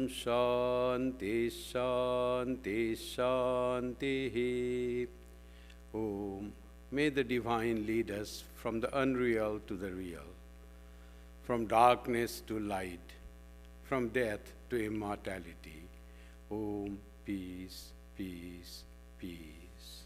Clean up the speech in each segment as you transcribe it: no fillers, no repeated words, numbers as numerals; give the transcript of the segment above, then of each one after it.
Shanti Shanti Shanti. Om. May the divine lead us from the unreal to the real, from darkness to light, from death to immortality. Om. Peace, peace, peace.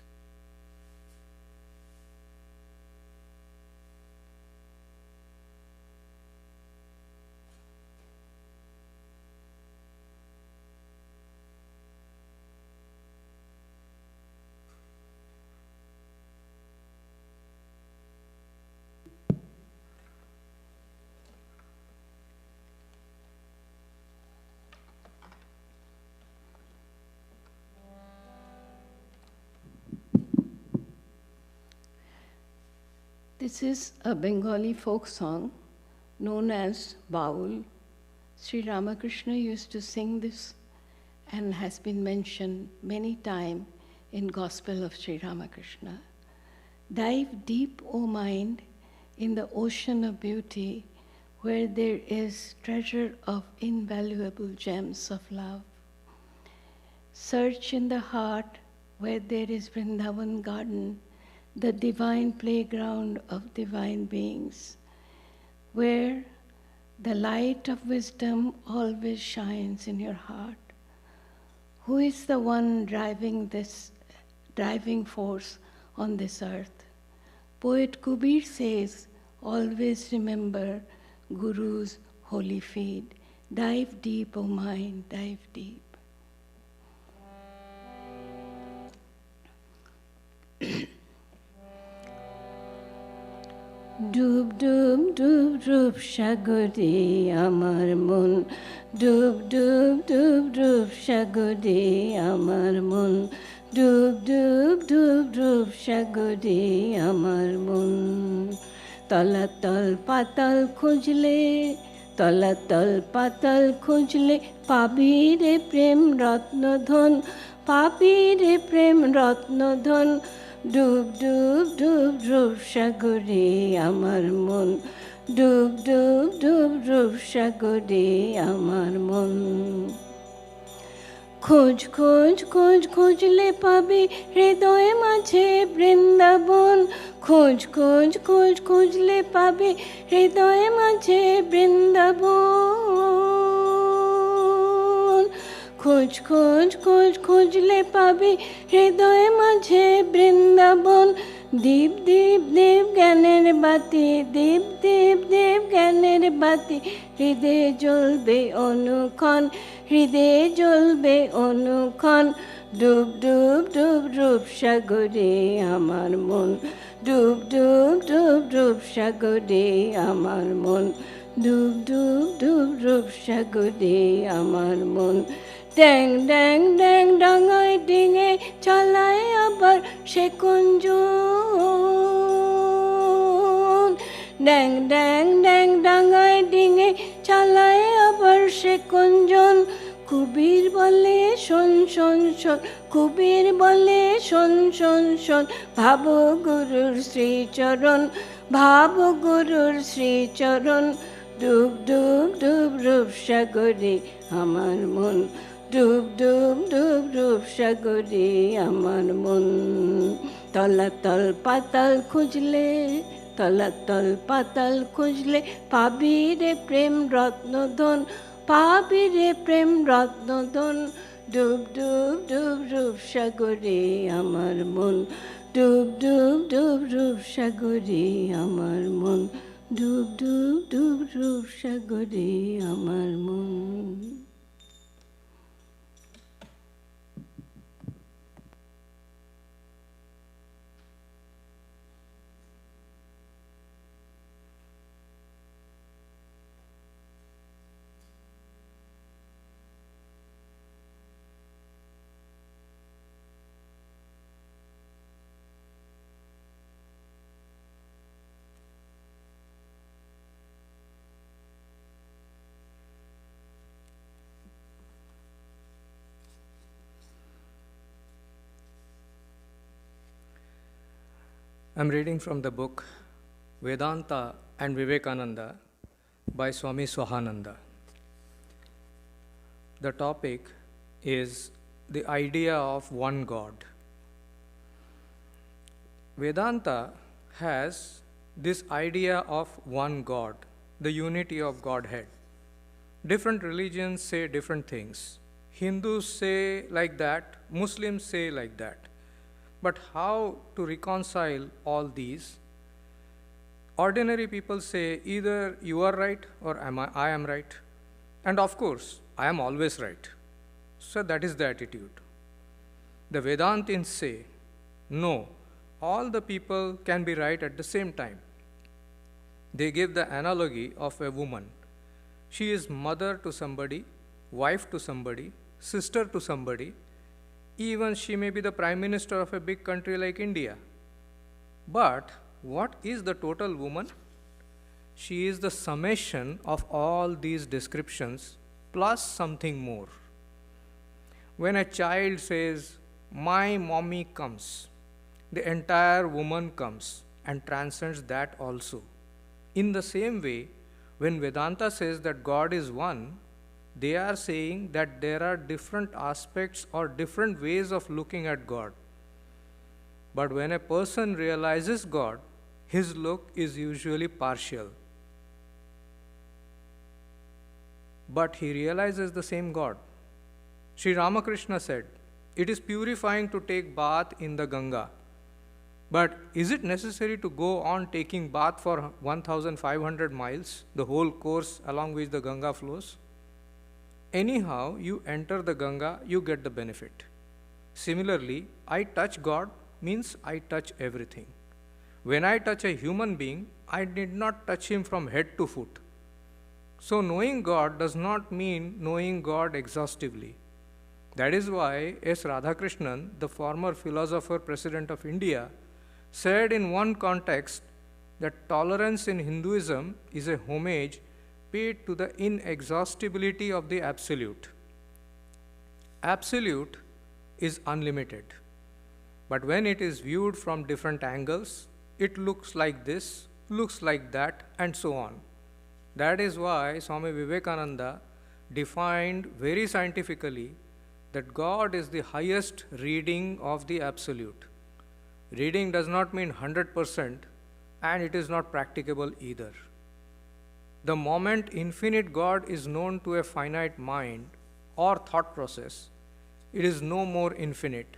This is a Bengali folk song known as Baul. Sri Ramakrishna used to sing this and has been mentioned many times in Gospel of Sri Ramakrishna. Dive deep, O mind, in the ocean of beauty where there is treasure of invaluable gems of love. Search in the heart where there is Vrindavan garden, the divine playground of divine beings, where the light of wisdom always shines in your heart. Who is the one driving this driving force on this earth? Poet Kubir says, always remember Guru's holy feet. Dive deep, O mind, dive deep. Dub dub dub dub shagodi amar mon, dub dub dub dub shagodi amar mon, dub dub dub dub shagodi amar mon. Talatal patal khujle, talatal patal khujle, pabi re prem ratnadhan, pabi re prem ratnadhan. Dub dub dub dub shagore amar mon, dub dub dub dub shagore amar mon. খোঁজ খোঁজ খোঁজ খুঁজলে পাবে হৃদয় মাঝে বৃন্দাবন, খোঁজ খোঁজ খোঁজ খুঁজলে পাবে হৃদয় মাঝে বৃন্দাবন, খোঁজ খোঁজ খোঁজ খুঁজলে পাবে হৃদয় মাঝে বৃন্দাবন। দীপ দীপ দীপ জ্ঞানের বাতি, দীপ দীপ দীপ জ্ঞানের বাতি, হৃদয়ে জ্বলবে অনুক্ষণ, হৃদয়ে জ্বলবে অনুক্ষণ। ডুব ডুব ডুব ডুব সাগরে আমার মন, ডুব ডুব ডুব ডুব সাগরে আমার মন, ডুব ডুব ডুব ডুব সাগরে আমার মন। ড্যাং ড্যাং ড্যাং ডাঙায় ডিঙে চালায় আবার সে কুঞ্জন, ড্যাং ড্যাং ড্যাং ডাঙায় ডিঙে চালায় আবার সে কুঞ্জন। কুবির বলে শোন শোন শোন, কুবির বলে শোন শোন শোন, ভাব গুরুর শ্রীচরণ, ভাব গুরুর শ্রীচরণ। ডুব ডুব ডুব ডুব সাগরে আমার মন, ডুব ডুব ডুব ডুব সাগরে আমার মন। তলাতল পাতাল খুঁজলে, তলাতল পাতাল খুঁজলে পাবি রে প্রেম রত্নধন, পাবি রে প্রেম রত্নধন। ডুব ডুব ডুব ডুব সাগরে আমার মন, ডুব ডুব ডুব ডুব সাগরে আমার মন, ডুব ডুব ডুব ডুব সাগরে আমার মন। I'm reading from the book Vedanta and Vivekananda by Swami Swahananda. The topic is the idea of one God. Vedanta has this idea of one God, the unity of Godhead. Different religions say different things. Hindus say like that, Muslims say like that. But how to reconcile all these? Ordinary people say either you are right or I am right. And of course, I am always right. So that is the attitude. The Vedantins say, no, all the people can be right at the same time. They give the analogy of a woman. She is mother to somebody, wife to somebody, sister to somebody. Even she may be the prime minister of a big country like India. But what is the total woman? She is the summation of all these descriptions plus something more. When a child says, my mommy comes, the entire woman comes and transcends that also. In the same way, when Vedanta says that God is one, they are saying that there are different aspects or different ways of looking at God. But when a person realizes God, his look is usually partial. But he realizes the same God. Sri Ramakrishna said, it is purifying to take bath in the Ganga. But is it necessary to go on taking bath for 1,500 miles, the whole course along which the Ganga flows? Anyhow, you enter the Ganga, you get the benefit. Similarly, I touch God means I touch everything. When I touch a human being, I did not touch him from head to foot. So knowing God does not mean knowing God exhaustively. That is why S. Radhakrishnan, the former philosopher president of India, said in one context that tolerance in Hinduism is a homage paid to the inexhaustibility of the Absolute. Absolute is unlimited, but when it is viewed from different angles, it looks like this, looks like that, and so on. That is why Swami Vivekananda defined very scientifically that God is the highest reading of the Absolute. Reading does not mean 100%, and it is not practicable either. The moment infinite God is known to a finite mind or thought process, it is no more infinite,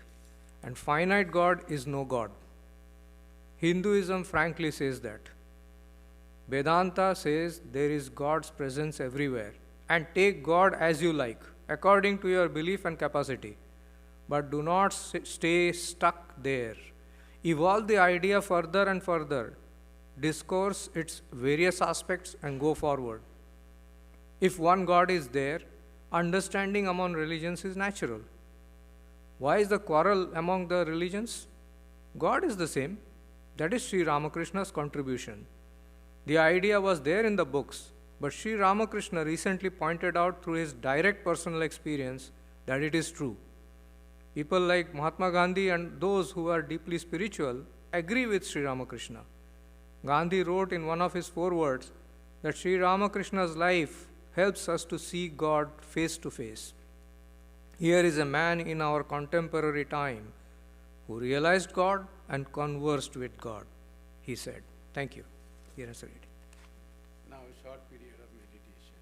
and finite God is no God. Hinduism frankly says that. Vedanta says there is God's presence everywhere, and take God as you like, according to your belief and capacity. But do not stay stuck there. Evolve the idea further and further. Discourse its various aspects and go forward. If one God is there, understanding among religions is natural. Why is the quarrel among the religions? God is the same. That is Sri Ramakrishna's contribution. The idea was there in the books, but Sri Ramakrishna recently pointed out through his direct personal experience that it is true. People like Mahatma Gandhi and those who are deeply spiritual agree with Sri Ramakrishna. Gandhi wrote in one of his forewords that Sri Ramakrishna's life helps us to see God face to face. Here is a man in our contemporary time who realized God and conversed with God, he said. Thank you. Here is a reading. Now a short period of meditation.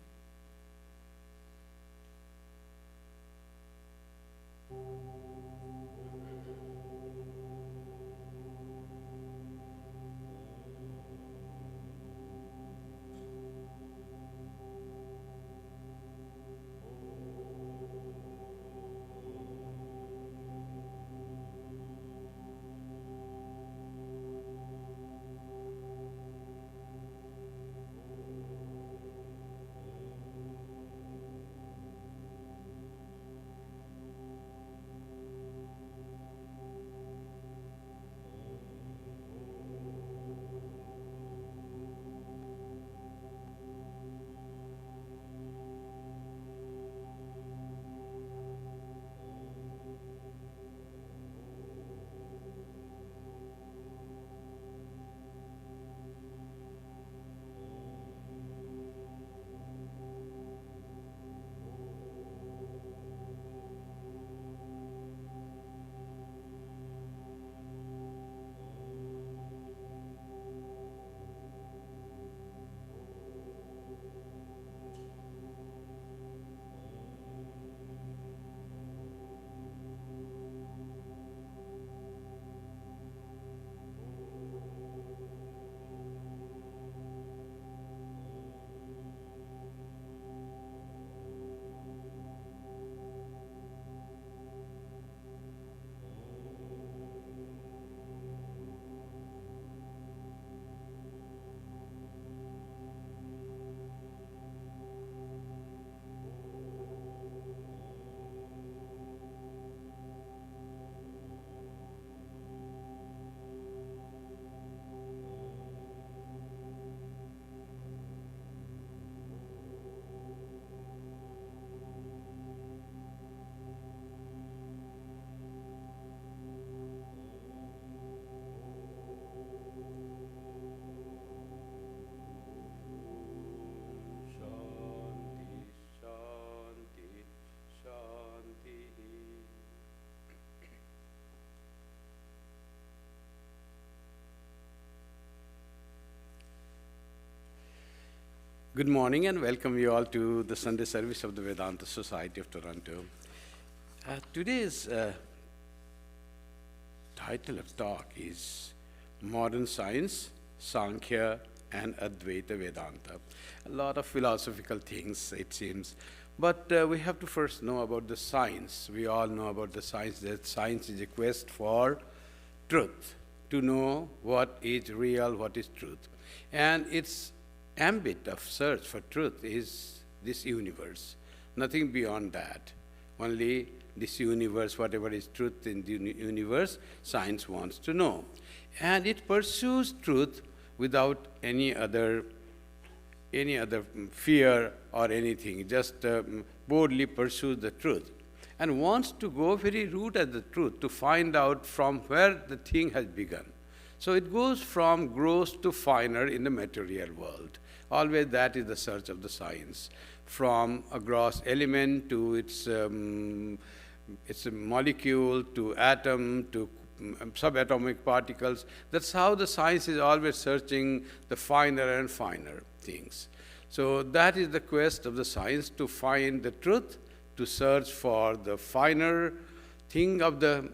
Good morning and welcome you all to the Sunday service of the Vedanta Society of Toronto. Today's title of talk is Modern Science, Samkhya and Advaita Vedanta. A lot of philosophical things, it seems. But we have to first know about the science. We all know about the science, that science is a quest for truth, to know what is real, what is truth. And its ambit of search for truth is this universe, nothing beyond that. Only this universe, whatever is truth in the universe, science wants to know. And it pursues truth without any other fear or anything, just boldly pursues the truth and wants to go very root at the truth to find out from where the thing has begun. So it goes from gross to finer in the material world. Always that is the search of the science. From a gross element to its molecule, to atom, to subatomic particles. That's how the science is always searching the finer and finer things. So that is the quest of the science, to find the truth, to search for the finer thing of the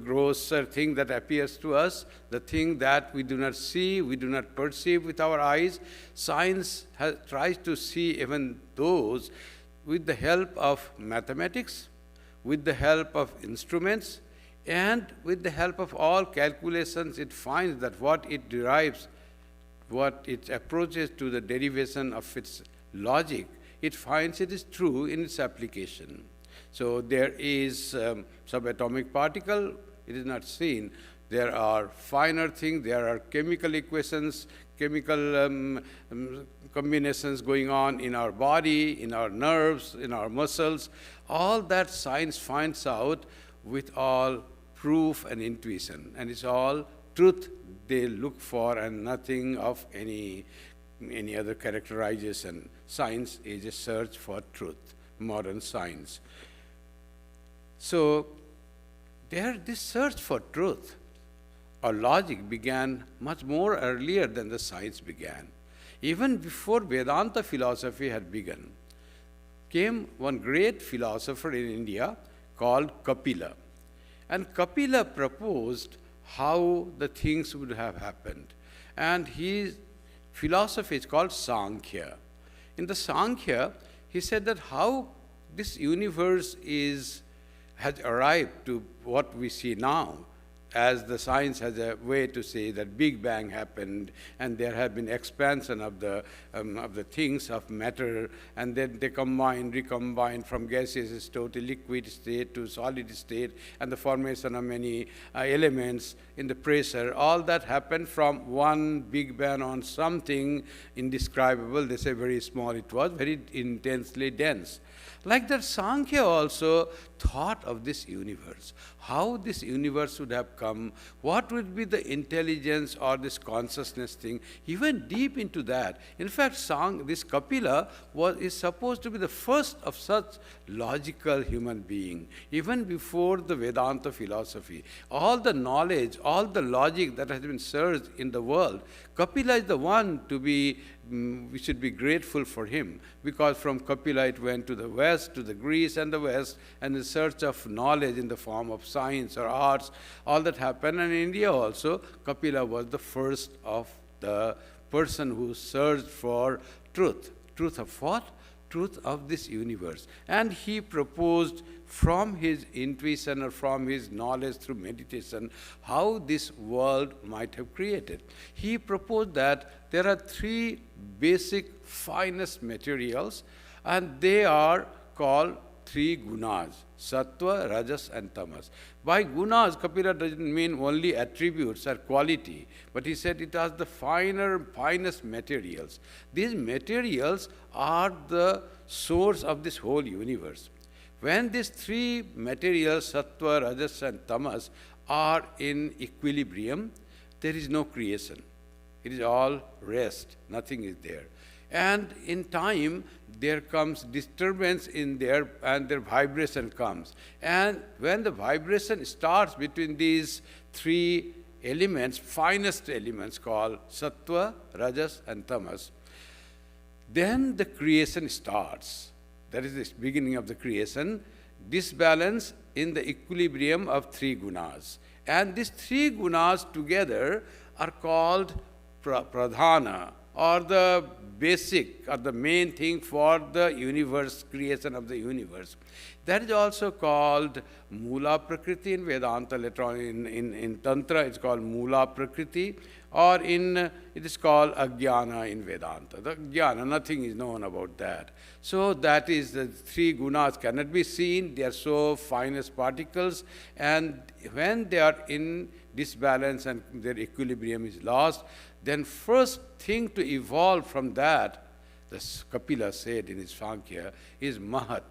grosser thing that appears to us, the thing that we do not see, we do not perceive with our eyes. Science tries to see even those with the help of mathematics, with the help of instruments, and with the help of all calculations. It finds that what it derives, what it approaches to the derivation of its logic, it finds it is true in its application. So there is subatomic particle, it is not seen. There are finer things, there are chemical equations, chemical combinations going on in our body, in our nerves, in our muscles. All that science finds out with all proof and intuition. And it's all truth they look for and nothing of any other characterization. Science is a search for truth, modern science. So this search for truth or logic began much more earlier than the science began. Even before Vedanta philosophy had begun, came one great philosopher in India called Kapila. And Kapila proposed how the things would have happened. And his philosophy is called Samkhya. In the Samkhya, he said that how this universe has arrived to what we see now, as the science has a way to say that Big Bang happened and there have been expansion of the things of matter, and then they recombine from gaseous state to liquid state to solid state, and the formation of many elements in the pressure. All that happened from one Big Bang on something indescribable. They say very small it was, very intensely dense. Like that, Samkhya also thought of this universe, how this universe would have come, what would be the intelligence or this consciousness thing. He went deep into that. In fact, this Kapila is supposed to be the first of such logical human being, even before the Vedanta philosophy. All the knowledge, all the logic that has been searched in the world, Kapila is the one we should be grateful for him, because from Kapila it went to the West, to the Greece and the West, and in search of knowledge in the form of science or arts, all that happened. And in India also, Kapila was the first of the person who searched for truth. Truth of what? Truth of this universe. And he proposed from his intuition or from his knowledge through meditation how this world might have created. He proposed that there are three basic finest materials, and they are called three gunas: sattva, rajas and tamas. By gunas, Kapila doesn't mean only attributes or quality, but he said it has the finest materials. These materials are the source of this whole universe. When these three materials, sattva, rajas and tamas, are in equilibrium, there is no creation. It is all rest, nothing is there. And in time, there comes disturbance in there, and their vibration comes. And when the vibration starts between these three elements, finest elements called sattva, rajas and tamas, Then the creation starts. That is the beginning of the creation. Disbalance in the equilibrium of three gunas. And these three gunas together are called pradhana, or the basic, or the main thing for the universe, creation of the universe. That is also called Mula Prakriti in Vedanta. Later on in Tantra, it's called Mula Prakriti, or it is called Ajnana in Vedanta. The Jnana, nothing is known about that. So that is the three gunas cannot be seen. They are so fine as particles, and when they are in disbalance and their equilibrium is lost, then first thing to evolve from that, as Kapila said in his Samkhya, is Mahat.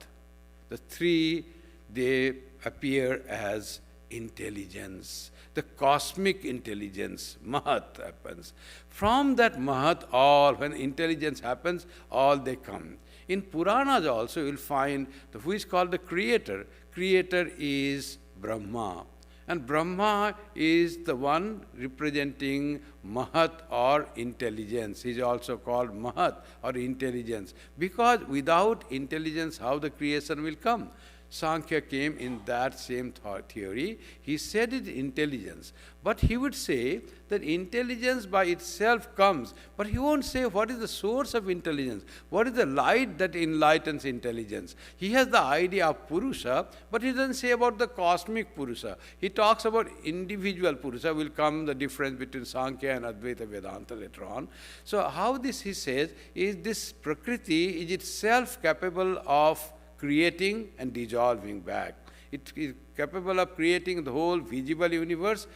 The three, they appear as intelligence, the cosmic intelligence. Mahat happens. From that Mahat, all, when intelligence happens, all they come. In Puranas also you will find who is called the creator. Creator is Brahma. And Brahma is the one representing Mahat or intelligence. He is also called Mahat or intelligence. Because without intelligence, how the creation will come? Sankhya came in that same theory. He said it intelligence. But he would say that intelligence by itself comes, but he won't say what is the source of intelligence, what is the light that enlightens intelligence. He has the idea of Purusha, but he doesn't say about the cosmic Purusha. He talks about individual Purusha. Will come the difference between Sankhya and Advaita Vedanta later on. So how this, he says, is this Prakriti is itself capable of creating and dissolving back. It is capable of creating the whole visible universe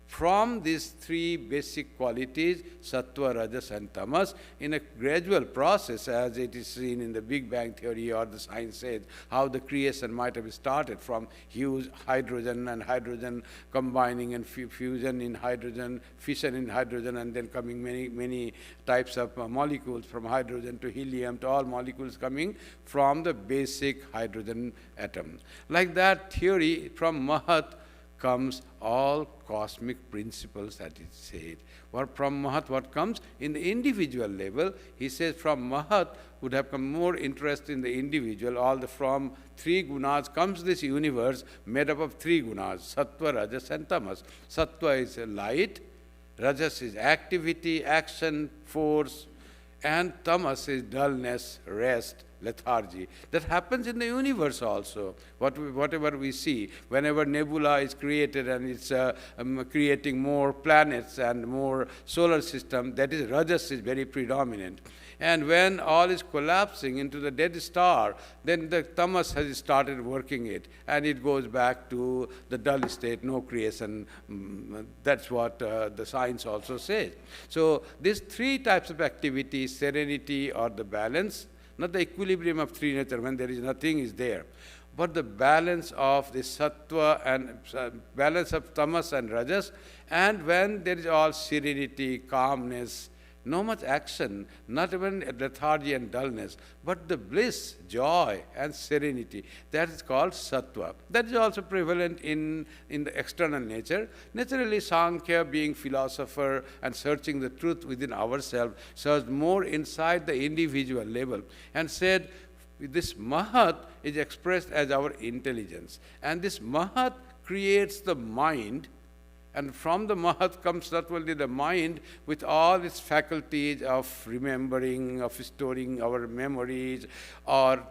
from these three basic qualities, sattva, rajas and tamas, in a gradual process, as it is seen in the Big Bang theory, or the science says how the creation might have started from huge hydrogen and hydrogen combining and fusion in hydrogen, fission in hydrogen, and then coming many types of molecules, from hydrogen to helium to all molecules coming from the basic hydrogen atom. Like that theory, from Mahat comes all cosmic principles that is said. Or from Mahat what comes? In the individual level, he says from Mahat would have come more interest in the individual. From three gunas comes this universe made up of three gunas, sattva, rajas and tamas. Sattva is light, rajas is activity, action, force, and tamas is dullness, rest, lethargy. That happens in the universe also. Whatever we see, whenever nebula is created and it's creating more planets and more solar system, that is rajas is very predominant. And when all is collapsing into the dead star, then the tamas has started working it, and it goes back to the dull state, no creation. That's what the science also says. So these three types of activity, serenity or the balance, not the equilibrium of three nature, when there is nothing is there, but the balance of the sattva and balance of tamas and rajas, and when there is all serenity, calmness, no much action, not even lethargy and dullness, but the bliss, joy and serenity, that is called sattva. That is also prevalent in the external nature. Naturally, Sankhya, being philosopher and searching the truth within ourselves, searched more inside the individual level and said, this Mahat is expressed as our intelligence. And this Mahat creates the mind. And from the Mahat comes not only the mind with all its faculties of remembering, of storing our memories, or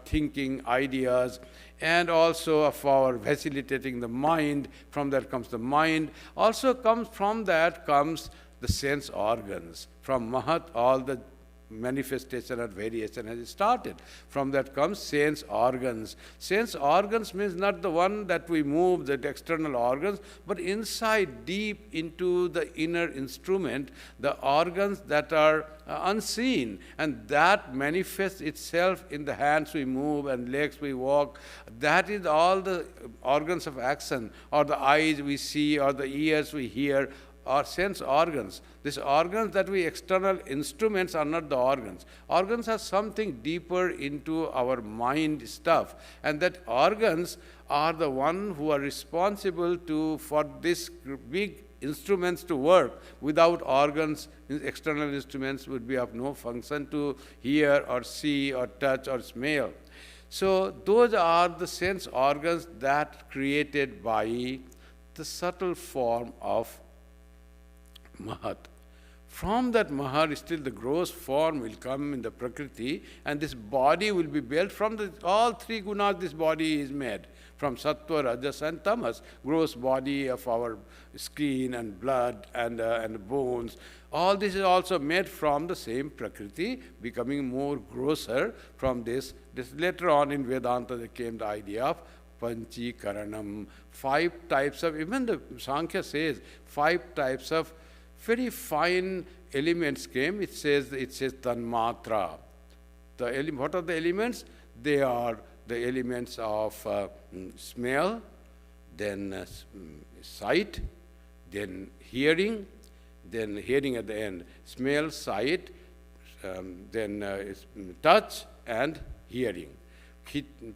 thinking ideas, and also of our facilitating the mind. From that comes the mind. Also comes from that comes the sense organs. From Mahat, all the manifestation or variation has started. From that comes sense organs. Sense organs means not the one that we move, the external organs, but inside, deep into the inner instrument, the organs that are unseen, and that manifests itself in the hands we move and legs we walk. That is all the organs of action, or the eyes we see, or the ears we hear, or sense organs. These organs that we external instruments are not the organs. Organs are something deeper into our mind stuff, and that organs are the one who are responsible for this big instruments to work. Without organs, external instruments would be of no function to hear or see or touch or smell. So those are the sense organs that created by the subtle form of Mahat. From that Mahat, still the gross form will come in the Prakriti, and this body will be built from all three gunas. This body is made from Sattva, Rajas, and Tamas. Gross body of our skin and blood and bones. All this is also made from the same Prakriti, becoming more grosser from this. Later on in Vedanta, there came the idea of Panchikaranam. 5 types of, even the Samkhya says, 5 types of very fine elements came. It says Tanmatra. What are the elements? They are the elements of smell, then sight, then hearing at the end, smell, sight, then touch and hearing.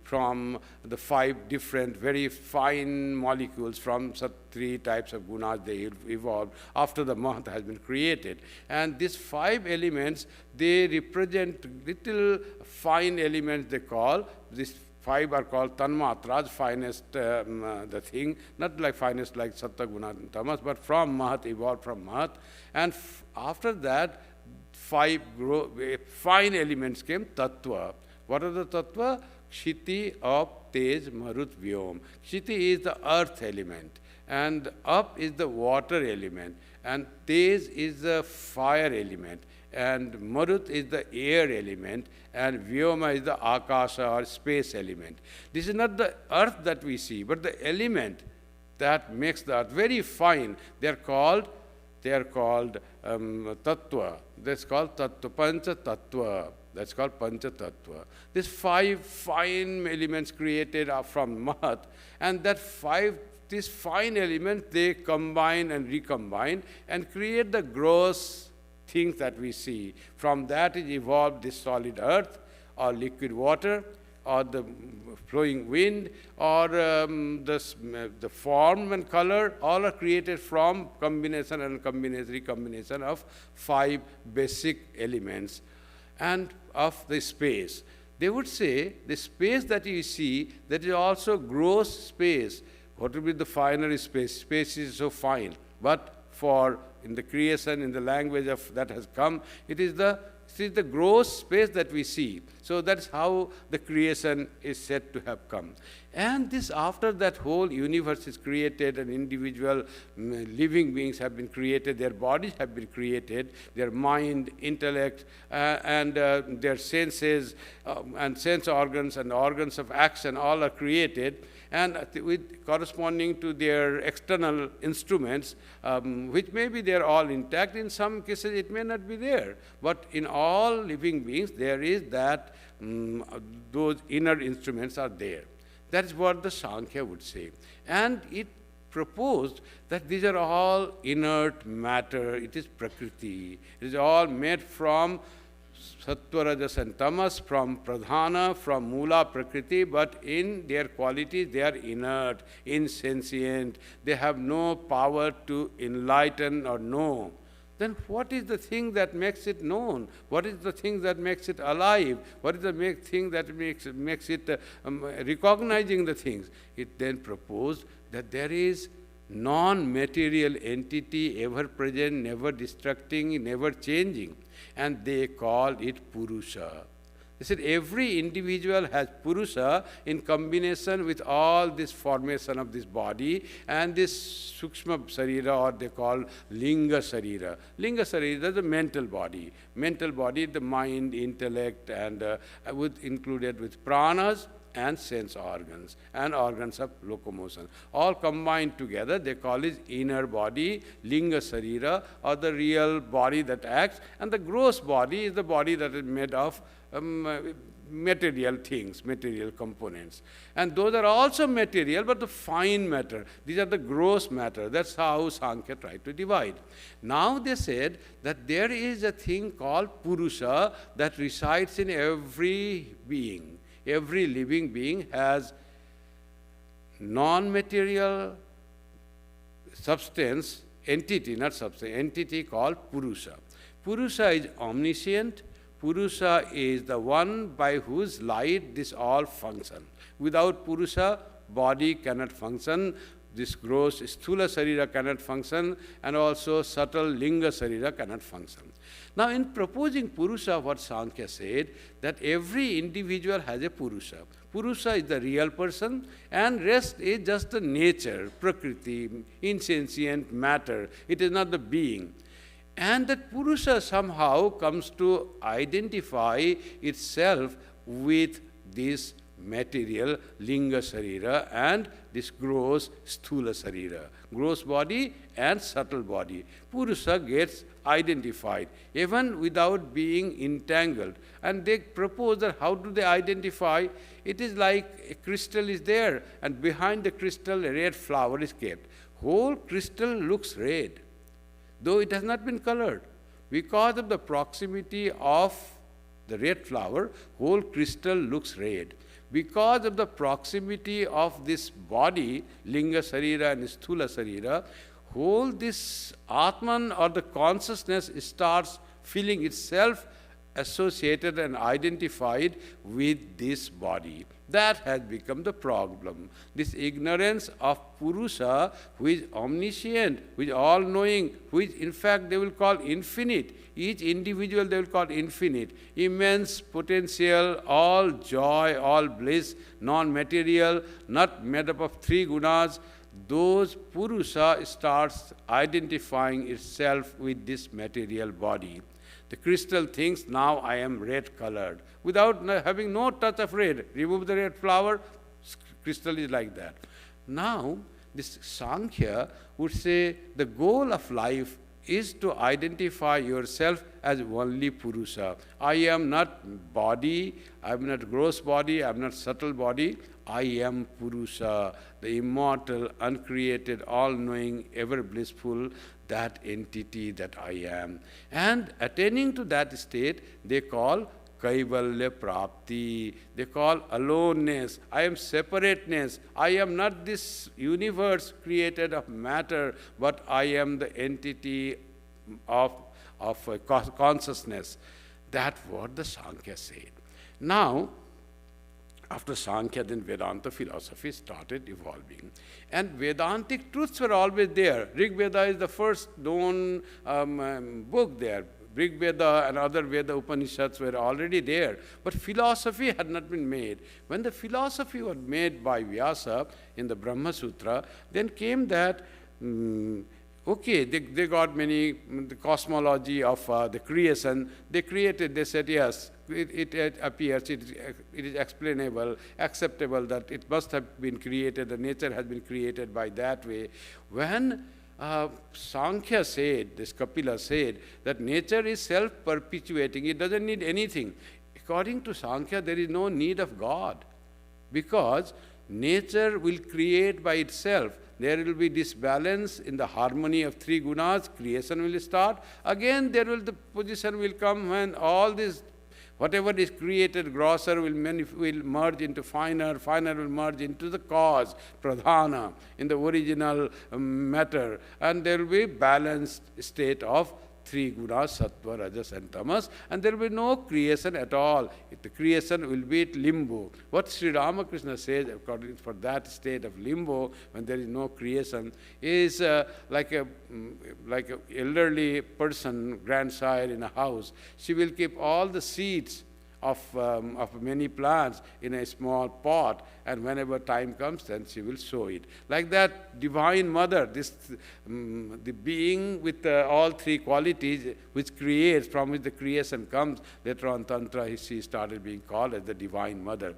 From the 5 different, very fine molecules from 3 types of gunas, they evolved after the Mahat has been created. And these 5 elements, they represent little fine elements they call. These 5 are called Tanmatras, finest the thing, not like finest like Sattva, Guna, and Tamas, but from Mahat, evolved from Mahat. And after that, 5 fine elements came, Tattva. What are the Tattva? Kshiti, Up, Tej, Marut, Vyom. Kshiti is the earth element, and Up is the water element, and Tej is the fire element, and Marut is the air element, and Vyoma is the Akasha or space element. This is not the earth that we see, but the element that makes the earth very fine. They are called Tattva. That's called Tattva, Pancha Tattva. That's called Pancha Tattva. These 5 fine elements created are from Mahat, and these fine elements, they combine and recombine and create the gross things that we see. From that is evolved this solid earth, or liquid water, or the flowing wind, or the form and color. All are created from combination and recombination of 5 basic elements and of the space. They would say the space that you see, that is also gross space. What will be the finer space? Space is so fine. But in the creation, in the language of that has come, it is the gross space that we see. So that's how the creation is said to have come. And this, after that whole universe is created and individual living beings have been created, their bodies have been created, their mind, intellect, and their senses and sense organs and organs of action, all are created, and with corresponding to their external instruments, which maybe they are all intact. In some cases it may not be there, but in all living beings there is that those inner instruments are there. That is what the Samkhya would say. And it proposed that these are all inert matter, it is Prakriti, it is all made from Sattva, Rajas and Tamas, from Pradhana, from Mula Prakriti, but in their qualities they are inert, insentient, they have no power to enlighten or know. Then what is the thing that makes it known? What is the thing that makes it alive? What is the thing that makes it recognizing the things? It then proposed that there is non-material entity, ever present, never destructing, never changing, and they called it Purusha. They said every individual has Purusha in combination with all this formation of this body and this Sukshma Sarira, or they call Linga Sarira. Linga Sarira is the mental body. Mental body, the mind, intellect, and included with pranas and sense organs and organs of locomotion. All combined together, they call it inner body, Linga Sarira, or the real body that acts, and the gross body is the body that is made of material things, material components. And those are also material, but the fine matter. These are the gross matter. That's how Samkhya tried to divide. Now they said that there is a thing called Purusha that resides in every being. Every living being has non-material substance entity, not substance, entity called Purusha. Purusha is omniscient. Purusha is the one by whose light this all function. Without Purusha, body cannot function. This gross sthula sarira cannot function, and also subtle linga sarira cannot function. Now, in proposing Purusha, what Sankhya said, that every individual has a Purusha. Purusha is the real person, and rest is just the nature, prakriti, insentient matter. It is not the being. And that Purusha somehow comes to identify itself with this material linga sarira and this gross sthula sarira, gross body and subtle body. Purusha gets identified even without being entangled. And they propose that how do they identify? It is like a crystal is there, and behind the crystal a red flower is kept. Whole crystal looks red, though it has not been colored. Because of the proximity of the red flower, whole crystal looks red. Because of the proximity of this body, linga sarira and sthula sarira, whole this Atman or the consciousness starts feeling itself associated and identified with this body. That has become the problem. This ignorance of Purusha, who is omniscient, who is all-knowing, who is in fact they will call infinite. Each individual they will call infinite. Immense potential, all joy, all bliss, non-material, not made up of three gunas. Those Purusha starts identifying itself with this material body. The crystal thinks, now I am red colored. Without having no touch of red, remove the red flower, crystal is like that. Now, this Sankhya would say the goal of life is to identify yourself as only Purusha. I am not body, I am not gross body, I am not subtle body. I am Purusha, the immortal, uncreated, all-knowing, ever-blissful, that entity that I am. And attaining to that state, they call Kaivalya Prapti. They call aloneness. I am separateness. I am not this universe created of matter, but I am the entity of consciousness. That's what the Sankhya said. Now, after Sankhya, then Vedanta philosophy started evolving. And Vedantic truths were always there. Rig Veda is the first known book there. Rig Veda and other Veda Upanishads were already there. But philosophy had not been made. When the philosophy was made by Vyasa in the Brahma Sutra, then came that okay, they got the cosmology of the creation. They created, they said, yes, it appears, it is explainable, acceptable that it must have been created, the nature has been created by that way. When Sankhya said, this Kapila said, that nature is self-perpetuating, it doesn't need anything. According to Sankhya, there is no need of God, because nature will create by itself. There will be disbalance in the harmony of three gunas, creation will start. Again, the position will come when all this, whatever is created, grosser will merge into finer, finer will merge into the cause, pradhana, in the original matter. And there will be balanced state of three gunas, sattva, rajas and tamas, and there will be no creation at all. The creation will be at limbo. What Sri Ramakrishna says, according for that state of limbo, when there is no creation, is like a elderly person, grandsire in a house. She will keep all the seeds of many plants in a small pot, and whenever time comes, then she will sow it. Like that Divine Mother, the being with all three qualities which creates, from which the creation comes. Later on Tantra, she started being called as the Divine Mother.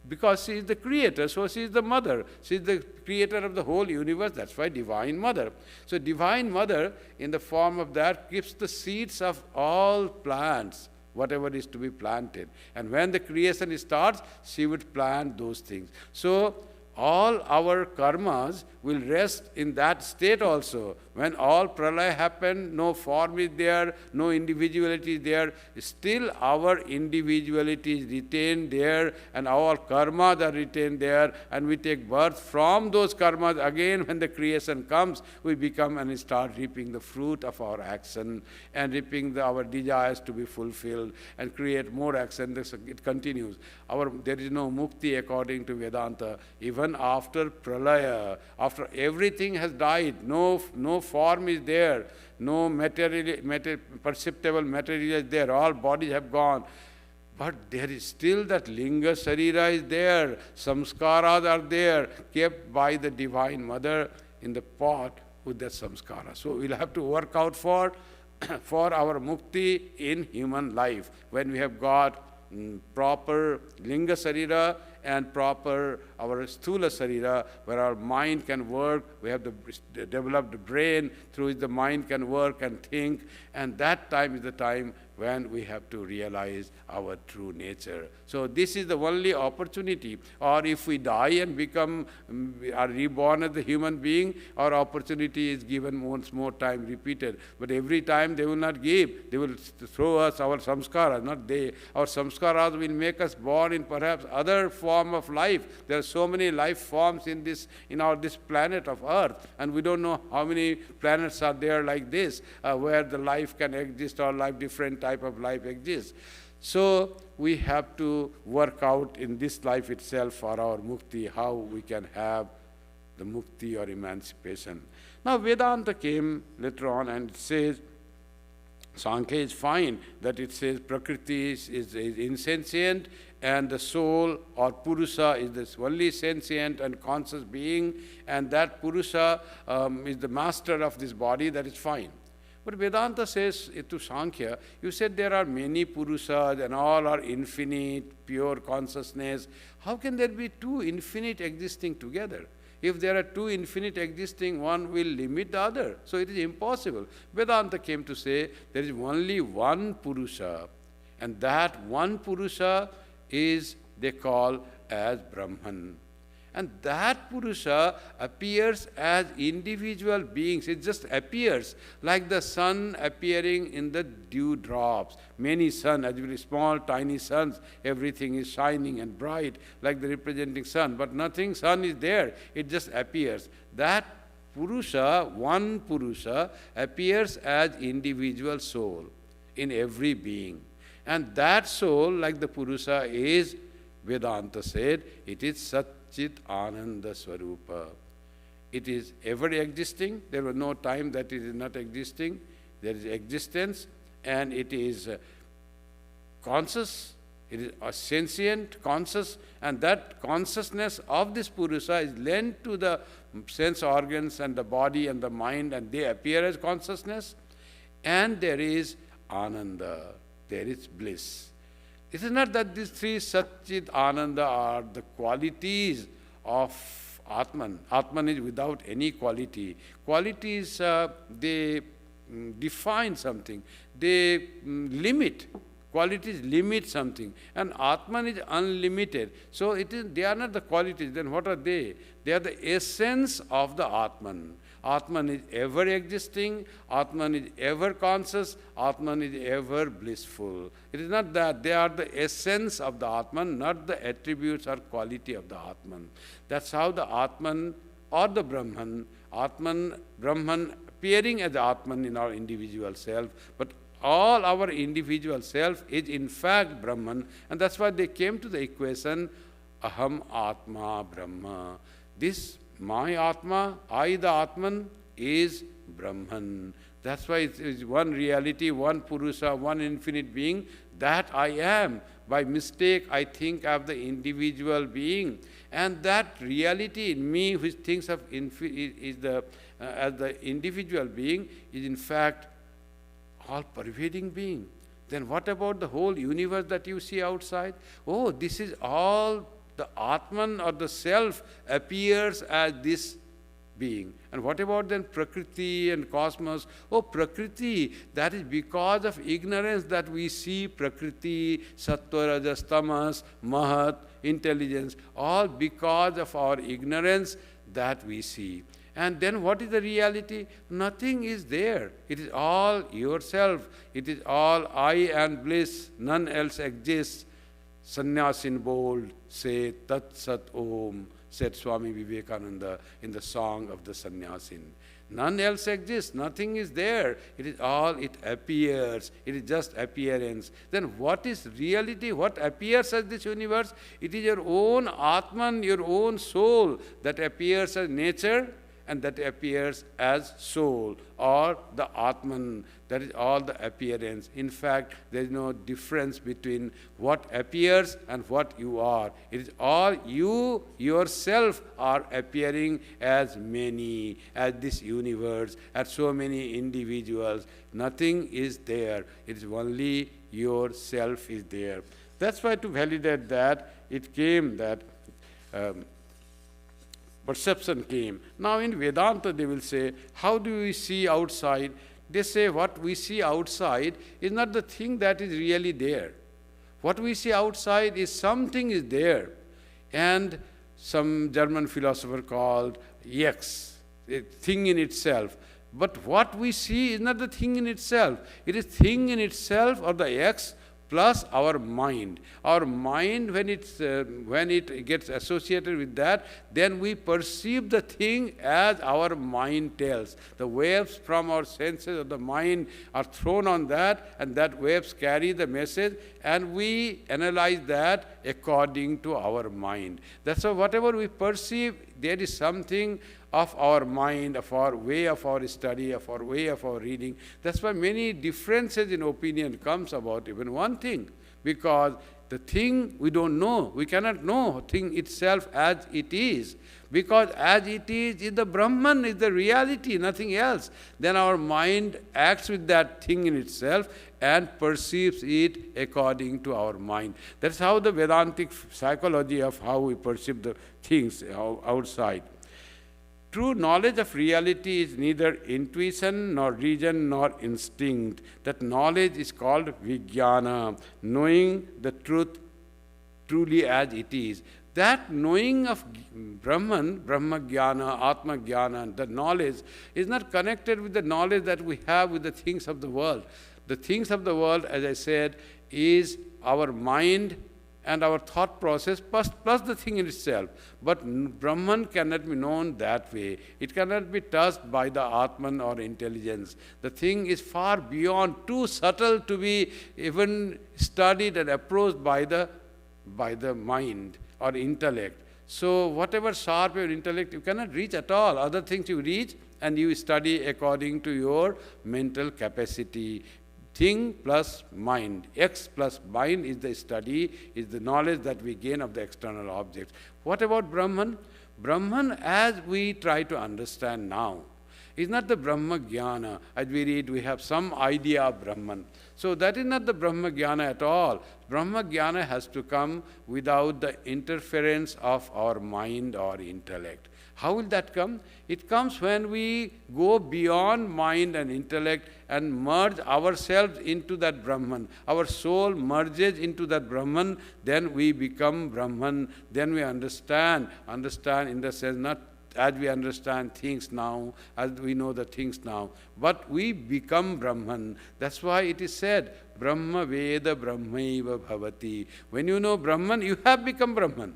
Because she is the creator, so she is the mother. She is the creator of the whole universe, that's why Divine Mother. So Divine Mother, in the form of that, keeps the seeds of all plants, whatever is to be planted. And when the creation starts, she would plant those things. So all our karmas will rest in that state also. When all pralaya happened, no form is there, no individuality is there, still our individuality is retained there and our karmas are retained there, and we take birth from those karmas. Again, when the creation comes, we become and start reaping the fruit of our action and reaping our desires to be fulfilled and create more action. It continues. There is no mukti according to Vedanta. Even after pralaya, after everything has died, no form is there, no perceptible material is there, all bodies have gone. But there is still that linga sarira is there, samskaras are there, kept by the Divine Mother in the pot with that samskara. So we'll have to work out for our mukti in human life. When we have got proper linga sarira and proper our sthula sarira, where our mind can work, we have the developed brain through which the mind can work and think, and that time is the time when we have to realize our true nature. So this is the only opportunity. Or if we die and are reborn as a human being, our opportunity is given once more time, repeated. But every time they will not give. They will throw us our samskaras, not they. Our samskaras will make us born in perhaps other form of life. There are so many life forms in this planet of Earth, and we don't know how many planets are there like this, where the life can exist or different type of life exists. So we have to work out in this life itself for our mukti, how we can have the mukti or emancipation. Now Vedanta came later on and it says, Sankhya is fine, that it says Prakriti is insentient and the soul or Purusha is this only sentient and conscious being, and that Purusha is the master of this body, that is fine. But Vedanta says to Sankhya, you said there are many Purushas and all are infinite, pure consciousness. How can there be two infinite existing together? If there are two infinite existing, one will limit the other. So it is impossible. Vedanta came to say there is only one Purusha, and that one Purusha is, they call as Brahman. And that Purusha appears as individual beings. It just appears like the sun appearing in the dewdrops. Many suns, as very small, tiny suns, everything is shining and bright like the representing sun. But nothing, sun is there. It just appears. That Purusha, one Purusha, appears as individual soul in every being. And that soul, like the Purusha, is, Vedanta said, it is Satchit Ananda Swarupa. It is ever existing. There was no time that it is not existing. There is existence, and it is conscious. It is a sentient, conscious, and that consciousness of this Purusha is lent to the sense organs and the body and the mind, and they appear as consciousness. And there is Ananda. There is bliss. It is not that these three Satchit Ananda are the qualities of Atman. Atman is without any quality. Qualities, they define something. They limit. Qualities limit something. And Atman is unlimited. So they are not the qualities. Then what are they? They are the essence of the Atman. Atman is ever existing, Atman is ever conscious, Atman is ever blissful. It is not that. They are the essence of the Atman, not the attributes or quality of the Atman. That's how the Atman or the Brahman, Brahman appearing as Atman in our individual self, but all our individual self is in fact Brahman, and that's why they came to the equation, Aham Atma Brahma. This my Atma, I the Atman, is Brahman. That's why it is one reality, one Purusha, one infinite being, that I am. By mistake, I think of the individual being. And that reality in me, which thinks of as the individual being, is in fact all-pervading being. Then what about the whole universe that you see outside? Oh, this is all the Atman or the self appears as this being. And what about then Prakriti and cosmos? Oh, Prakriti, that is because of ignorance that we see Prakriti, Sattva, Rajas, Tamas, Mahat, intelligence, all because of our ignorance that we see. And then what is the reality? Nothing is there. It is all yourself. It is all I and bliss. None else exists. Sannyasa in bold say Tat Sat Om, said Swami Vivekananda in the song of the Sannyasin. None else exists. Nothing is there. It is all, it appears. It is just appearance. Then what is reality? What appears as this universe? It is your own Atman, your own soul that appears as nature and that appears as soul or the Atman. That is all the appearance. In fact, there is no difference between what appears and what you are. It is all you yourself are appearing as many, as this universe, as so many individuals. Nothing is there. It is only yourself is there. That's why to validate that, it came that perception came. Now in Vedanta they will say, how do we see outside? They say what we see outside is not the thing that is really there. What we see outside is something is there. And some German philosopher called X, a thing in itself. But what we see is not the thing in itself. It is thing in itself or the X plus our mind. Our mind, when it gets associated with that, then we perceive the thing as our mind tells. The waves from our senses of the mind are thrown on that, and that waves carry the message, and we analyze that according to our mind. That's why whatever we perceive, there is something of our mind, of our way of our study, of our way of our reading. That's why many differences in opinion comes about even one thing, because the thing we don't know, we cannot know thing itself as it is, because as it is the Brahman, is the reality, nothing else. Then our mind acts with that thing in itself and perceives it according to our mind. That's how the Vedantic psychology of how we perceive the things outside. True knowledge of reality is neither intuition, nor reason, nor instinct. That knowledge is called vijnana, knowing the truth truly as it is. That knowing of Brahman, Brahma Jnana, Atma Jnana, the knowledge is not connected with the knowledge that we have with the things of the world. The things of the world, as I said, is our mind and our thought process plus the thing in itself. But Brahman cannot be known that way. It cannot be touched by the Atman or intelligence. The thing is far beyond, too subtle to be even studied and approached by the mind or intellect. So whatever sharp your intellect, you cannot reach at all. Other things you reach and you study according to your mental capacity. Thing plus mind. X plus mind is the study, is the knowledge that we gain of the external objects. What about Brahman? Brahman, as we try to understand now, is not the Brahma Jnana. As we read, we have some idea of Brahman. So that is not the Brahma Jnana at all. Brahma Jnana has to come without the interference of our mind or intellect. How will that come? It comes when we go beyond mind and intellect and merge ourselves into that Brahman. Our soul merges into that Brahman, then we become Brahman. Then we understand in the sense not as we understand things now, as we know the things now, but we become Brahman. That's why it is said, Brahma Veda Brahmaiva Bhavati. When you know Brahman, you have become Brahman.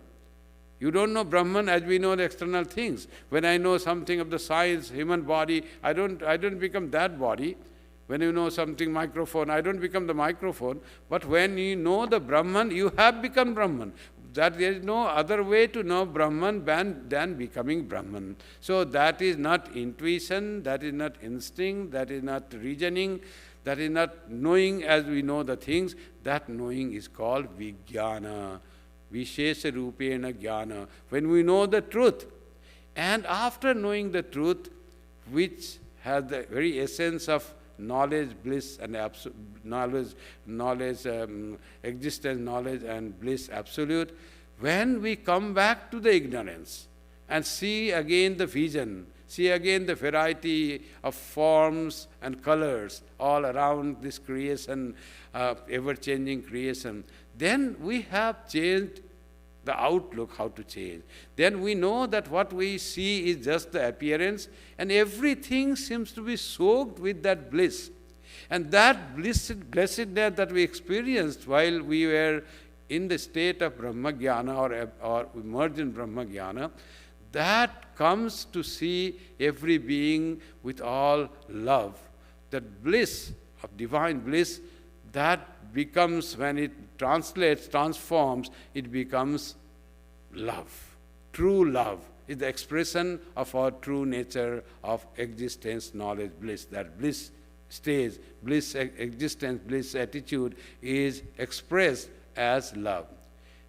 You don't know Brahman as we know the external things. When I know something of the science, human body, I don't become that body. When you know something microphone, I don't become the microphone. But when you know the Brahman, you have become Brahman. That there is no other way to know Brahman than becoming Brahman. So that is not intuition, that is not instinct, that is not reasoning, that is not knowing as we know the things. That knowing is called vijnana. Vishesha Rupena Jnana, when we know the truth. And after knowing the truth, which has the very essence of knowledge, bliss, and existence, knowledge, and bliss absolute, when we come back to the ignorance and see again the vision, see again the variety of forms and colors all around this creation, ever-changing creation, then we have changed the outlook, how to change. Then we know that what we see is just the appearance, and everything seems to be soaked with that bliss. And that blessedness that we experienced while we were in the state of Brahmajnana or immersed in Brahmajnana, that comes to see every being with all love. That bliss of divine bliss, that becomes, when it transforms, it becomes love. True love is the expression of our true nature of existence, knowledge, bliss. That bliss stage, bliss existence, bliss attitude is expressed as love.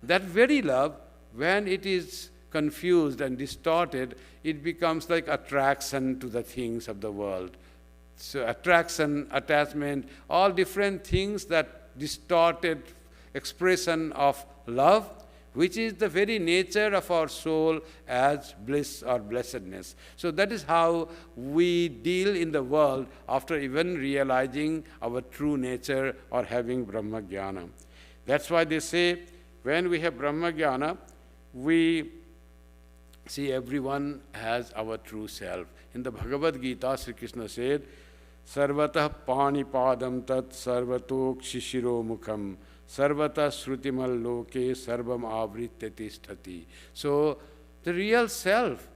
That very love, when it is confused and distorted, it becomes like attraction to the things of the world. So attraction, attachment, all different things, that distorted expression of love, which is the very nature of our soul as bliss or blessedness. So that is how we deal in the world after even realizing our true nature or having Brahmajnana. That's why they say, when we have Brahmajnana, we see everyone has our true self. In the Bhagavad Gita, Sri Krishna said, Sarvatah panipadam tat sarvatok shishiro mukham sarvata shrutimal loke sarvam avrityati sthati. So the real self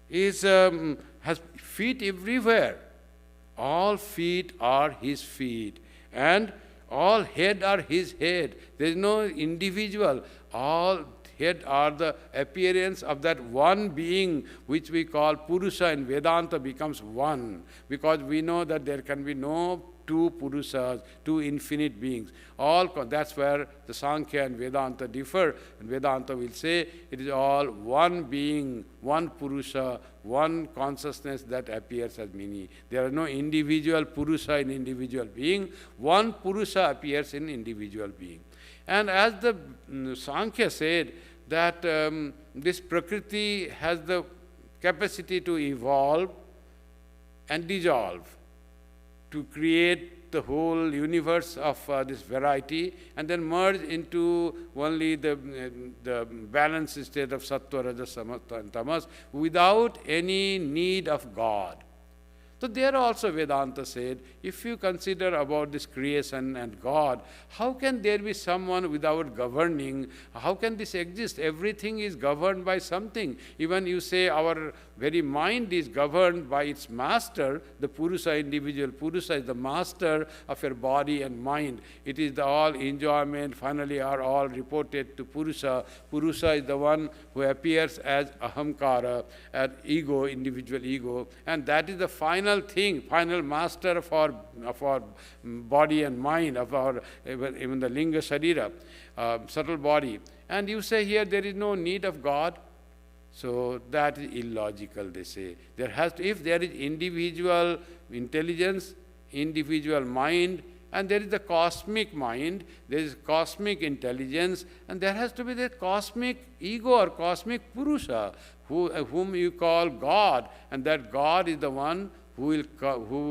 is has feet everywhere. All feet are his feet, and all head are his head. There is no individual. All head are the appearance of that one being which we call Purusha. In Vedanta becomes one, because we know that there can be no two Purushas, two infinite beings. That's where the Samkhya and Vedanta differ. And Vedanta will say it is all one being, one Purusha, one consciousness that appears as many. There are no individual Purusha in individual being. One Purusha appears in individual being. And as the Samkhya said, that this Prakriti has the capacity to evolve and dissolve, to create the whole universe of this variety, and then merge into only the balanced state of Sattva, Rajas, and Tamas, without any need of God. So there also Vedanta said, if you consider about this creation and God, how can there be someone without governing? How can this exist? Everything is governed by something. Even you say our very mind is governed by its master, the Purusha, individual Purusha is the master of your body and mind. It is the all enjoyment, finally are all reported to Purusha. Purusha is the one who appears as ahamkara, as ego, individual ego, and that is the final thing, final master of our body and mind, of our even the linga sharira, subtle body. And you say here there is no need of God. So that is illogical, they say. There has to, if there is individual intelligence, individual mind, and there is the cosmic mind, there is cosmic intelligence, and there has to be the cosmic ego or cosmic Purusha, whom you call God, and that God is the one who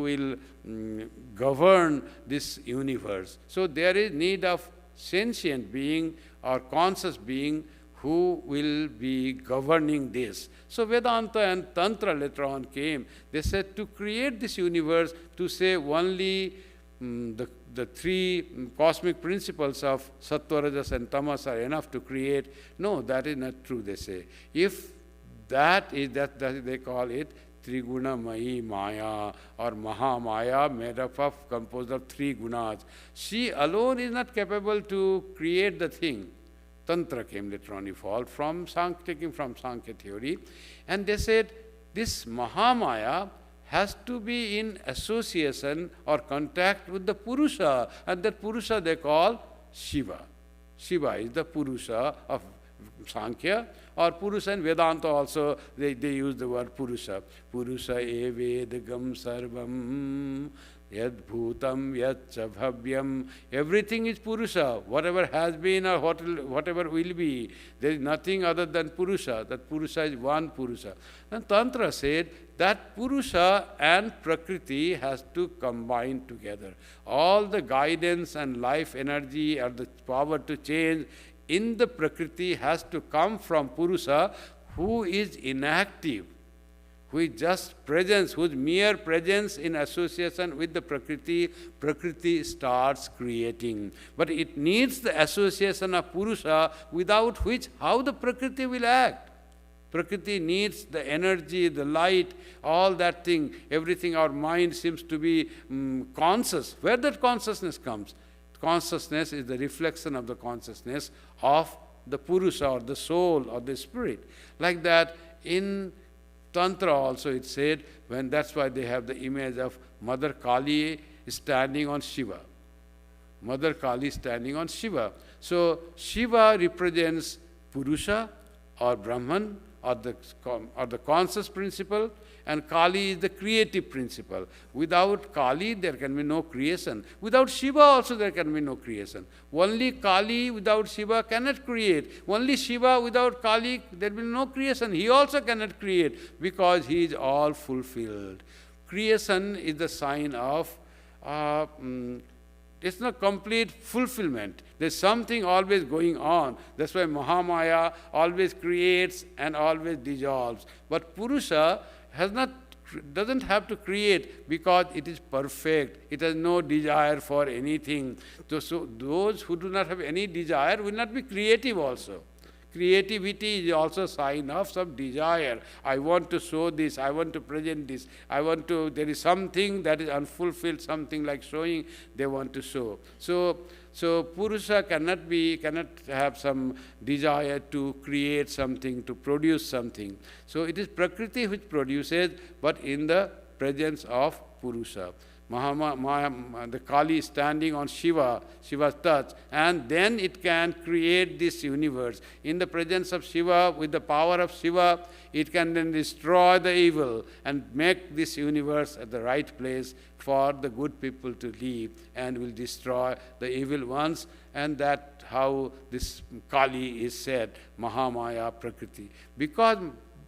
will govern this universe. So there is need of sentient being or conscious being who will be governing this. So Vedanta and Tantra later on came. They said to create this universe, to say only the three cosmic principles of Sattva, Rajas, and Tamas are enough to create. No, that is not true, they say. If that is, that they call it Triguna Mahi Maya or Mahamaya, made up of, composed of three gunas. She alone is not capable to create the thing. Tantra came later on, evolved from taking from Sankhya theory. And they said this Mahamaya has to be in association or contact with the Purusha, and that Purusha they call Shiva. Shiva is the Purusha of Sankhya, or Purusha in Vedanta also, they use the word Purusha. Purusha evedagam sarvam yad bhutam yad bhavyam. Everything is Purusha. Whatever has been or whatever will be, there is nothing other than Purusha. That Purusha is one Purusha. And Tantra said that Purusha and Prakriti has to combine together. All the guidance and life energy or the power to change in the Prakriti has to come from Purusha, who is inactive, who is just presence, whose mere presence in association with the Prakriti starts creating. But it needs the association of Purusha, without which how the Prakriti will act? Prakriti needs the energy, the light, all that thing, everything. Our mind seems to be conscious. Where that consciousness comes? Consciousness is the reflection of the consciousness of the Purusha or the soul or the spirit. Like that, in Tantra also it said, that's why they have the image of Mother Kali standing on Shiva. Mother Kali standing on Shiva. So Shiva represents Purusha or Brahman or the conscious principle, and Kali is the creative principle. Without Kali, there can be no creation. Without Shiva also, there can be no creation. Only Kali without Shiva cannot create. Only Shiva without Kali, there will be no creation. He also cannot create, because he is all fulfilled. Creation is the sign of it's not complete fulfillment. There's something always going on. That's why Mahamaya always creates and always dissolves. But Purusha doesn't have to create, because it is perfect. It has no desire for anything. So those who do not have any desire will not be creative also. Creativity is also a sign of some desire. I want to show this, I want to present this, there is something that is unfulfilled, something like showing, they want to show. So Purusha cannot have some desire to create something, to produce something. So it is Prakriti which produces, but in the presence of Purusha. The Kali is standing on Shiva's touch, and then it can create this universe. In the presence of Shiva, with the power of Shiva, it can then destroy the evil and make this universe at the right place for the good people to live, and will destroy the evil ones. And that's how this Kali is said, Mahamaya Prakriti. Because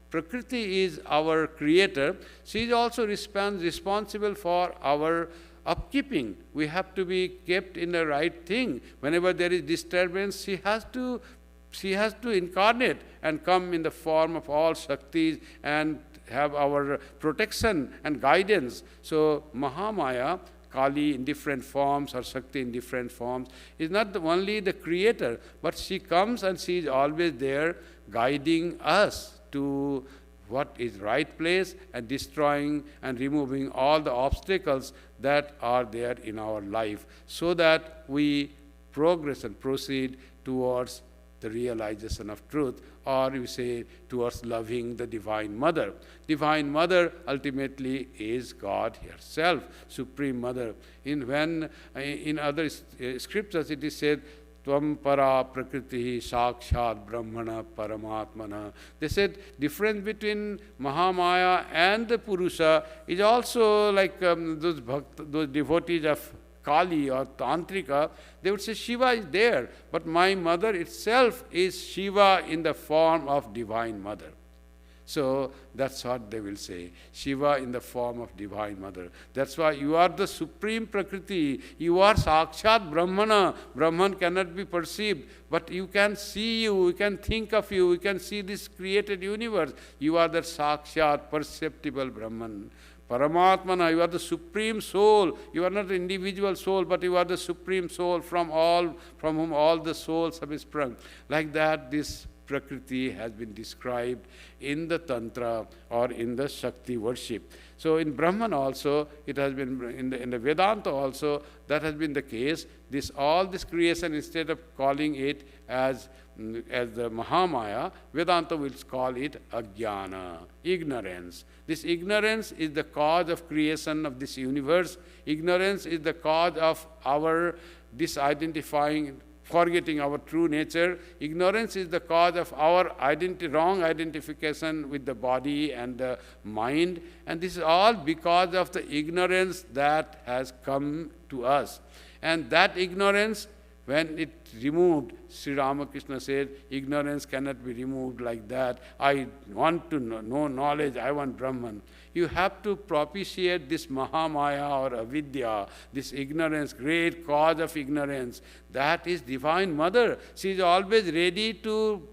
Prakriti is our creator, she is also responsible for our upkeeping. We have to be kept in the right thing. Whenever there is disturbance, she has to incarnate and come in the form of all Shaktis and have our protection and guidance. So Mahamaya, Kali in different forms or Shakti in different forms, is not only the creator, but she comes and she is always there guiding us to what is right place and destroying and removing all the obstacles that are there in our life, so that we progress and proceed towards the realization of truth, or you say towards loving the Divine Mother. Divine Mother ultimately is God herself, Supreme Mother. In other scriptures it is said, Tvam para prakriti sakshat brahmana paramatmana. They said difference between Mahamaya and the Purusha is also like those devotees of Kali or Tantrika, they would say Shiva is there, but my mother itself is Shiva in the form of Divine Mother. So that's what they will say, Shiva in the form of Divine Mother. That's why you are the Supreme Prakriti, you are Sakshat Brahmana. Brahman cannot be perceived, but you can see you, we can think of you, we can see this created universe. You are the Sakshat, perceptible Brahman. Paramatmana, you are the Supreme Soul. You are not the individual soul, but you are the Supreme Soul from whom all the souls have sprung. Like that, this Prakriti has been described in the Tantra or in the Shakti worship. So in Brahman also, it has been, in the Vedanta also, that has been the case. All this creation, instead of calling it as the Mahamaya, Vedanta will call it Ajnana, ignorance. This ignorance is the cause of creation of this universe. Ignorance is the cause of our disidentifying, forgetting our true nature. Ignorance is the cause of our wrong identification with the body and the mind. And this is all because of the ignorance that has come to us. And that ignorance When it removed, Sri Ramakrishna said, ignorance cannot be removed like that. I want to know knowledge, I want Brahman. You have to propitiate this Mahamaya or Avidya, this ignorance, great cause of ignorance. That is Divine Mother. She is always ready to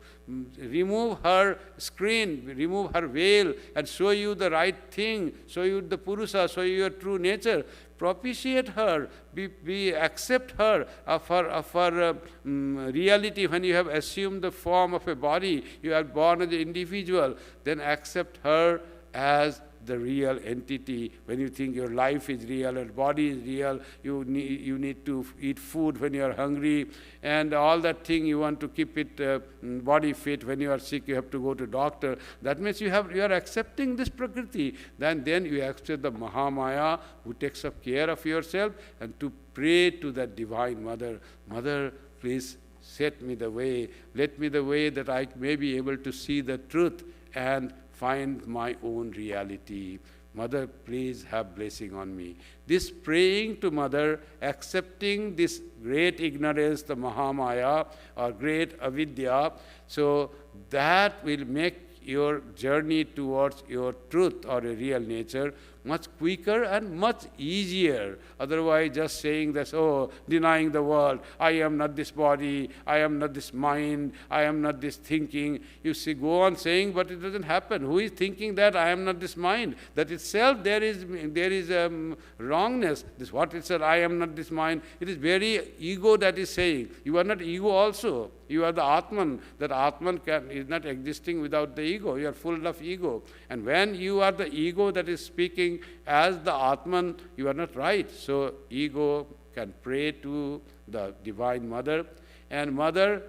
remove her screen, remove her veil and show you the right thing, show you the Purusha, show you your true nature. Propitiate her, accept her of her reality. When you have assumed the form of a body, you are born as an individual, then accept her as the real entity. When you think your life is real, your body is real, you need to eat food when you are hungry, and all that thing you want to keep it body fit. When you are sick, you have to go to doctor. That means you are accepting this Prakriti. Then you accept the Mahamaya who takes up care of yourself, and to pray to that Divine Mother. Mother, please set me the way. Let me the way that I may be able to see the truth and find my own reality. Mother, please have blessing on me. This praying to Mother, accepting this great ignorance, the Mahamaya or great avidya, so that will make your journey towards your truth or a real nature much quicker and much easier. Otherwise, just saying that, denying the world, I am not this body, I am not this mind, I am not this thinking. You see, go on saying, but it doesn't happen. Who is thinking that I am not this mind? That itself there is wrongness. This what it said, I am not this mind. It is very ego that is saying. You are not ego also. You are the Atman. That Atman is not existing without the ego. You are full of ego. And when you are the ego that is speaking as the Atman, you are not right. So ego can pray to the Divine Mother, and Mother,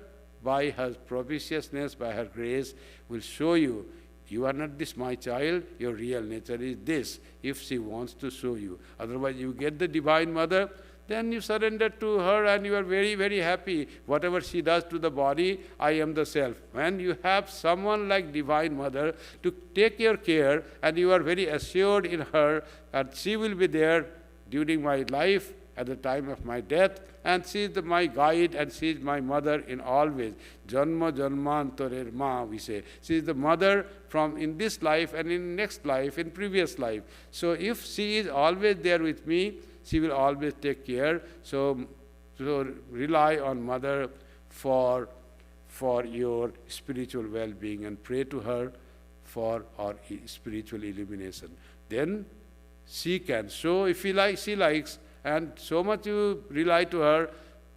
by her propitiousness, by her grace, will show you, you are not this my child, your real nature is this, if she wants to show you. Otherwise, you get the Divine Mother, then you surrender to her and you are very, very happy. Whatever she does to the body, I am the self. When you have someone like Divine Mother to take your care and you are very assured in her, and she will be there during my life, at the time of my death, and she is my guide and she is my mother in always. Janma janmantarer ma, we say. She is the mother from in this life and in next life, in previous life. So if she is always there with me, she will always take care. So rely on Mother for your spiritual well-being and pray to her for our spiritual illumination. Then she can show, if she likes, and so much you rely to her.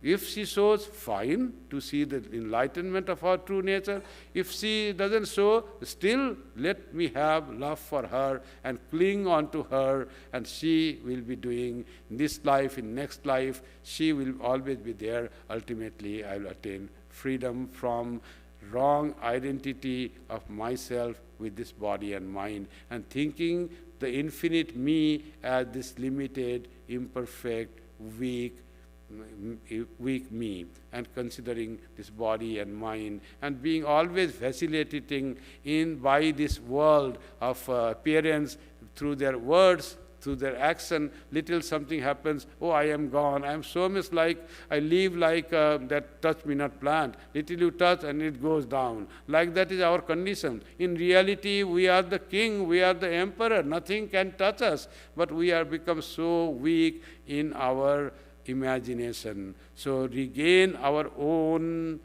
If she shows, fine, to see the enlightenment of our true nature. If she doesn't show, still let me have love for her and cling on to her, and she will be doing in this life, in next life, she will always be there. Ultimately, I will attain freedom from wrong identity of myself with this body and mind, and thinking the infinite me as this limited, imperfect, weak me, and considering this body and mind, and being always vacillating by this world of appearance through their words, through their action. Little something happens, I am gone. I am so much like, I live like that touch me not plant. Little you touch and it goes down. Like that is our condition. In reality, we are the king, we are the emperor. Nothing can touch us, but we are become so weak in our imagination. So regain our own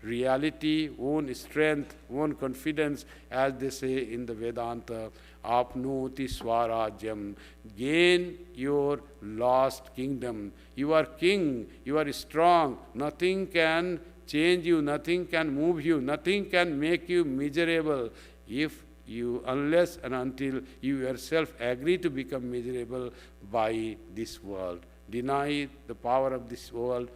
reality, own strength, own confidence, as they say in the Vedanta, apnoti swarajyam, gain your lost kingdom. You are king, you are strong, nothing can change you, nothing can move you, nothing can make you miserable unless and until you yourself agree to become miserable by this world. Deny the power of this world,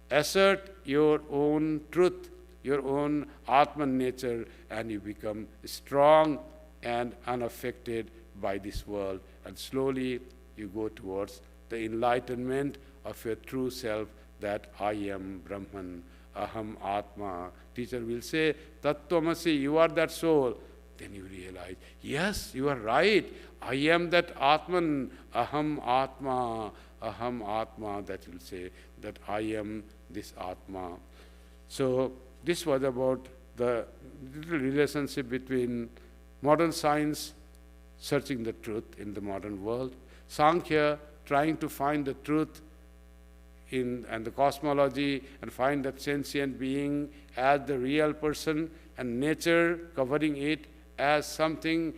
assert your own truth, your own Atman nature, and you become strong and unaffected by this world. And slowly you go towards the enlightenment of your true self, that I am Brahman, Aham Atma. Teacher will say, Tattvamasi, you are that soul. Then you realize, yes, you are right. I am that Atman, Aham Atma, that will say that I am this Atma. So this was about the little relationship between modern science searching the truth in the modern world, Samkhya trying to find the truth and the cosmology and find that sentient being as the real person, and nature covering it as something,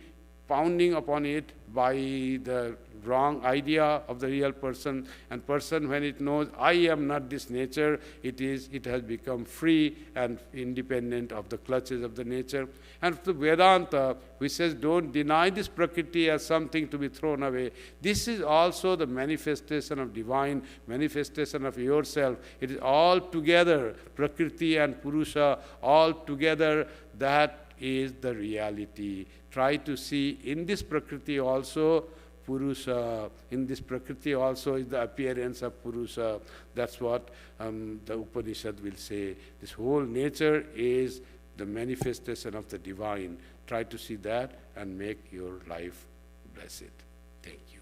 pounding upon it by the wrong idea of the real person. And person, when it knows I am not this nature, it has become free and independent of the clutches of the nature. And the Vedanta, which says don't deny this Prakriti as something to be thrown away. This is also the manifestation of divine, manifestation of yourself. It is all together, Prakriti and Purusha, all together, that is the reality. Try to see in this Prakriti also Purusha, in this Prakriti also is the appearance of Purusha. That's what the Upanishad will say. This whole nature is the manifestation of the divine. Try to see that and make your life blessed. Thank you.